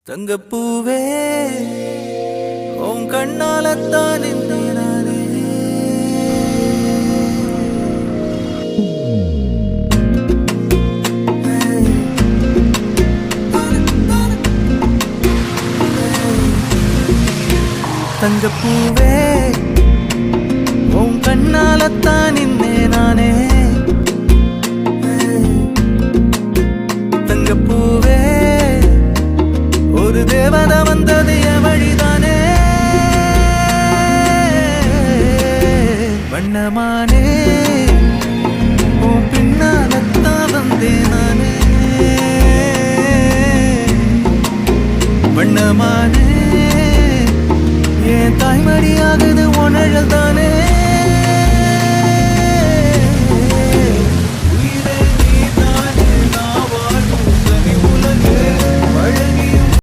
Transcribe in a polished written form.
தங்கப்பூவே உன் கண்ணாலத்தான் நானே தங்கப்பூவே உன் கண்ணாலத்தான் நானே தங்கப்பூவே ஒரு தேவதை வந்தது என் வழிதானே வண்ணமானே உன் பின்னாலத்தான் வந்தேன் நானே வண்ணமானே என் தாய்மடியாகுது உணழல் தானே